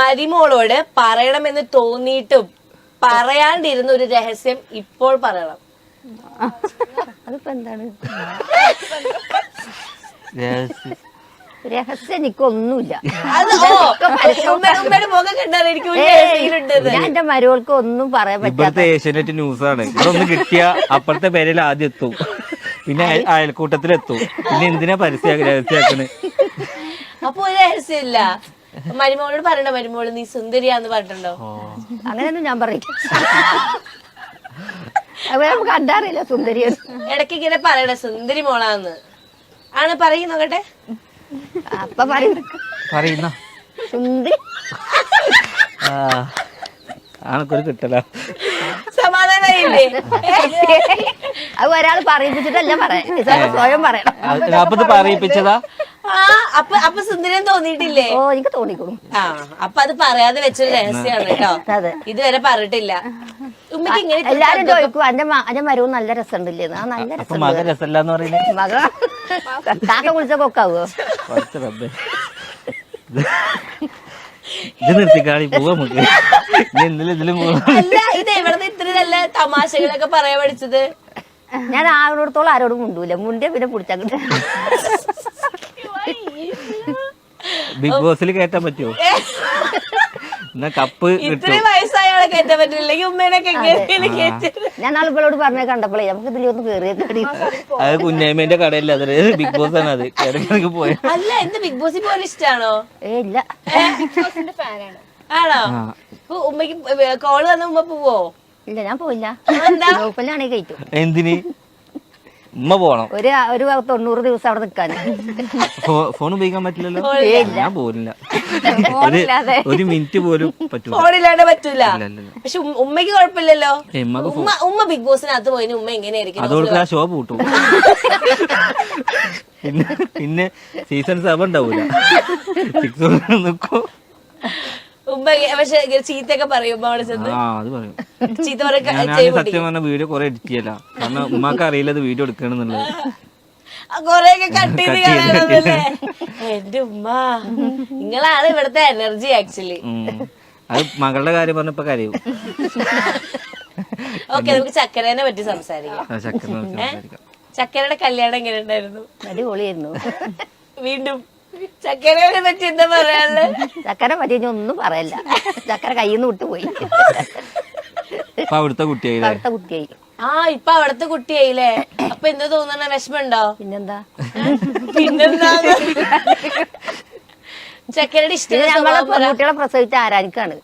മരിമോളോട് പറയണമെന്ന് തോന്നിയിട്ടും പറയാണ്ടിരുന്ന ഒരു രഹസ്യം ഇപ്പോൾ പറയണം. അതിപ്പോ എന്താണ് രഹസ്യം? എനിക്കൊന്നുമില്ല. ഞാൻ എന്റെ മരുവൾക്ക് ഒന്നും പറയാൻ പറ്റാത്ത ഏഷ്യാനെറ്റ് ന്യൂസാണ്. ഇതൊന്നും കിട്ടിയ അപ്പുറത്തെ പേരിൽ ആദ്യം എത്തും, പിന്നെ അയൽക്കൂട്ടത്തിലെത്തും. പിന്നെ എന്തിനാ രഹസ്യമാക്കണേ? അപ്പൊ ഒരു രഹസ്യമില്ല. മരുമോളോട് പറയണ്ട, മരുമോള് നീ സുന്ദരിയാന്ന് പറഞ്ഞിട്ടുണ്ടോ? അങ്ങനെയൊന്നും ഞാൻ പറയില്ല. അതുപോലെ നമുക്ക് കണ്ടറിയില്ല സുന്ദരിയ. ഇടയ്ക്ക് ഇങ്ങനെ പറയണ സുന്ദരി മോളാന്ന് ആണ് പറയുന്നോട്ടെ. അപ്പൊ പറയുന്ന സുന്ദരി ആണക്കൊരു കിട്ടല. സമാധാനായില്ലേ? അത് ഒരാൾ പറയിപ്പിച്ചിട്ടല്ല പറയാൻ, സ്വയം പറയണം. അപ്പൊ പറയിപ്പിച്ചതാ. അപ്പൊ സുന്ദരം തോന്നിയിട്ടില്ലേ? ഓ, എനിക്ക് തോന്നിക്കോളൂ. അപ്പൊ അത് പറയാതെ വെച്ചൊരു രഹസ്യമാണ് കേട്ടോ. ഇതുവരെ പറഞ്ഞിട്ടില്ല. ഉമ്മക്ക് ഇങ്ങനെ എല്ലാരും ചോദിക്കും അന്റെ മരവും നല്ല രസമുണ്ടല്ലേ? ആ നല്ല രസം. മകൻ രസമല്ലാന്ന് പറയുന്നത് മക കാക്ക കുളിച്ച കൊക്കാവോ? ഇത് നിർത്തിക്കാളി പോവാ നമുക്ക്. ഇതിലും അല്ല, ഇത് എവിടുന്ന് ഇത്ര നല്ല തമാശകളൊക്കെ പറയാൻ പഠിച്ചത്? ഞാൻ ആരോടത്തോളം ആരോടും മുണ്ടൂല. മുണ്ടിയ പിന്നെ പിടിച്ചാൽ ബിഗ് ബോസിൽ കയറ്റാൻ പറ്റുമോ? എന്നാ കപ്പ് ഇത്രയും വയസ്സായ ആളെ കയറ്റാൻ പറ്റില്ലെങ്കിൽ ഉമ്മേനൊക്കെ ഞാൻ ആളുകളോട് പറഞ്ഞ കണ്ടപ്പോഴേ നമുക്ക് ഇതിലൊന്ന് കേറിയത്. അത് കുഞ്ഞേമ്മേന്റെ കടയല്ല, അത് ബിഗ് ബോസ് ആണ്. അത് ഇടയ്ക്ക് പോയ അല്ല. എന്ത് ബിഗ് ബോസിൽ പോലെ ഇഷ്ടാണോ? ഇല്ല. ആണോ? ഉമ്മക്ക് കോള് വന്ന ഉമ്മ പോവോ? ഇല്ല, ഞാൻ പോയില്ല. ഗ്രൂപ്പിലാണെങ്കിൽ കയറ്റും. എന്തിന്? ഉമ്മ പോണം. ഒരു 90 ദിവസം അവിടെ നിൽക്കാൻ. ഫോൺ ഉപയോഗിക്കാൻ പറ്റില്ലല്ലോ. ഞാൻ പോലില്ല, ഒരു മിനിറ്റ് പോലും പറ്റൂല. ഫോണില്ലാണ്ട് പറ്റൂല. പക്ഷെ ഉമ്മക്ക് കുഴപ്പമില്ലല്ലോ. ഉമ്മ ബിഗ് ബോസിനകത്ത് പോയി ഉമ്മ എങ്ങനെയായിരിക്കും? അതോടൊക്കെ ആ ഷോ പൂട്ടും. പിന്നെ സീസൺ 7 ഉണ്ടാവൂല. നിക്കോ ഉമ്മ പക്ഷെ ചീത്തൊക്കെ പറയും അവിടെ ചെന്ന്. അത് പറയും. ചീത്ത സത്യം പറഞ്ഞ വീഡിയോ കൊറേ എഡിറ്റ് ചെയ്യല. കാരണം ഉമ്മാക്ക് അറിയില്ല ഇത് വീഡിയോ എടുക്കണെന്നുള്ളത്. കൊറേയൊക്കെ കട്ട് ചെയ്ത് കാണാനല്ലേ. എന്റെ ഉമ്മ, നിങ്ങളാണ് ഇവിടുത്തെ എനർജി ആക്ച്വലി. അത് മകളുടെ കാര്യം പറഞ്ഞപ്പോ കരയും. ഓക്കെ, നമുക്ക് ചക്കരേനെ പറ്റി സംസാരിക്കാം. ചക്കരയുടെ കല്യാണം എങ്ങനെ ഉണ്ടായിരുന്നു? അടിപൊളിയായിരുന്നു. വീണ്ടും ചക്കരനെ പറ്റി എന്താ പറയാനുള്ളത്? ചക്കര പറ്റി ഒന്നും പറയല്ല. ചക്കര കയ്യിൽ നിന്ന് വിട്ടുപോയി. അവിടുത്തെ കുട്ടിയായി. ഇപ്പൊ അവിടുത്തെ കുട്ടിയായില്ലേ? അപ്പൊ എന്താ തോന്നണ? വിഷമുണ്ടോ? പിന്നെന്താ ചക്കരയുടെ ഇഷ്ടം കുട്ടികളെ പ്രസവിച്ച ആരാനിക്കാണ്.